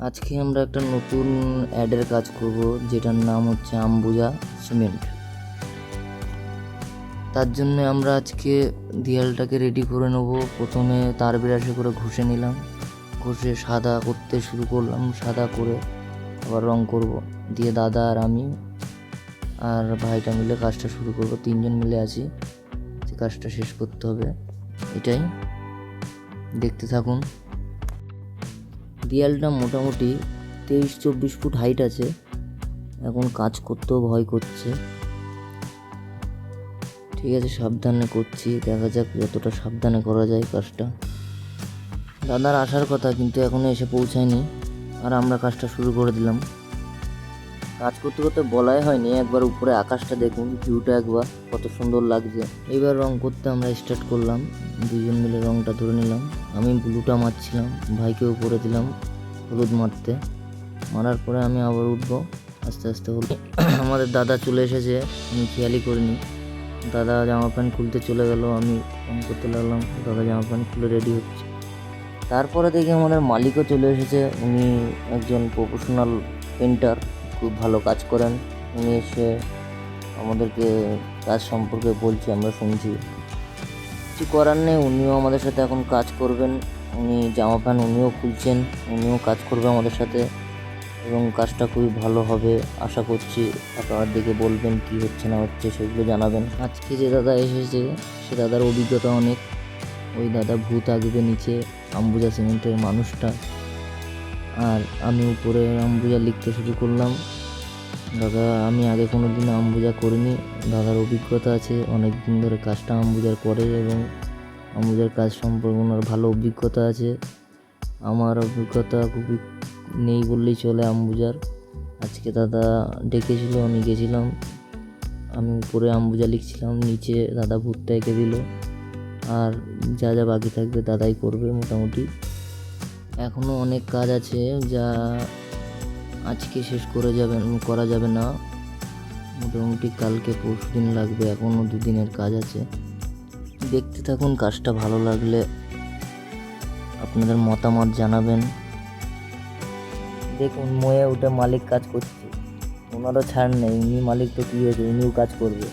আজকে আমরা একটা নতুন অ্যাডের কাজ করব, যেটার নাম হচ্ছে আম্বুজা সিমেন্ট। তার জন্য আমরা আজকে দেয়ালটাকে রেডি করে নেব। প্রথমে তার ব্রাশে করে ঘষে নিলাম, ঘষে সাদা করতে শুরু করলাম। সাদা করে আবার রং করব, দিয়ে দাদা আর আমি আর ভাইটা মিলে কাজটা শুরু করব। 3জন মিলে আছি, যে কাজটা শেষ করতে হবে। এটাই, দেখতে থাকুন। দেয়ালটা মোটামুটি 23-24 ফুট হাইট আছে। এখন কাজ করতেও ভয় করছে। ঠিক আছে, সাবধানে করছি, দেখা যাক যতটা সাবধানে করা যায় কাজটা। দাদার আসার কথা, কিন্তু এখনো এসে পৌঁছায়নি, আর আমরা কাজটা শুরু করে দিলাম। কাজ করতে করতে বলাই হয়নি, একবার উপরে আকাশটা দেখুন, ভিউটা একবার কত সুন্দর লাগছে। এবার রং করতে আমরা স্টার্ট করলাম, 2জন মিলে রংটা ধরে নিলাম। আমি ব্লুটা মারছিলাম, ভাইকে উপরে দিলাম হলুদ মারতে। মারার পরে আমি আবার উঠবো আস্তে আস্তে। হলুদ আমাদের দাদা চলে এসেছে, আমি খেয়ালই করিনি। দাদা জামা প্যান্ট খুলতে চলে গেল, আমি ফোন করতে লাগলাম, দাদা জামা প্যান্ট খুলে রেডি হচ্ছে। তারপরে দেখি আমাদের মালিকও চলে এসেছে। উনি একজন প্রফেশনাল পেন্টার, খুব ভালো কাজ করেন। উনি এসে আমাদেরকে কাজ সম্পর্কে বলছে, আমরা শুনছি। কিছু করার নেই, উনিও আমাদের সাথে এখন কাজ করবেন। উনি জামা প্যান্ট উনিও খুলছেন, উনিও কাজ করবে আমাদের সাথে, এবং কাজটা খুবই ভালো হবে আশা করছি। আপনারা দেখে বলবেন কি হচ্ছে না হচ্ছে, সেগুলো জানাবেন। আজকে যে দাদা এসেছে, সে দাদার অভিজ্ঞতা অনেক। ওই দাদা ভূত আঁকবে নিচে আম্বুজা সিমেন্টের মানুষটা, আর আমি উপরে আম্বুজা লিখতে শুরু করলাম। দাদা, আমি আগে কোনো দিন আম্বুজা করিনি। দাদার অভিজ্ঞতা আছে, অনেক দিন ধরে কাজটা আম্বুজার করে, এবং আম্বুজার কাজ সম্পর্কে ওনার ভালো অভিজ্ঞতা আছে। আমার অভিজ্ঞতা খুবই নেই বললেই চলে আম্বুজার। আজকে দাদা ডেকেছিল, আমি গেছিলাম। আমি উপরে আম্বুজা লিখছিলাম, নিচে দাদা ভূতটা এঁকে দিল, আর যা যা বাকি থাকবে দাদাই করবে মোটামুটি। এখনও অনেক কাজ আছে, যা আজকে শেষ করা যাবে না। মোটামুটি কালকে পরশুদিন লাগবে, এখনও 2 দিনের কাজ আছে। দেখতে থাকুন, কাজটা ভালো লাগলে আপনাদের মতামত জানাবেন। দেখুন, ময়ে উঠে মালিক কাজ করছে, ওনারও ছাড় নেই। উনি মালিক তো কী হয়েছে, উনিও কাজ করবে।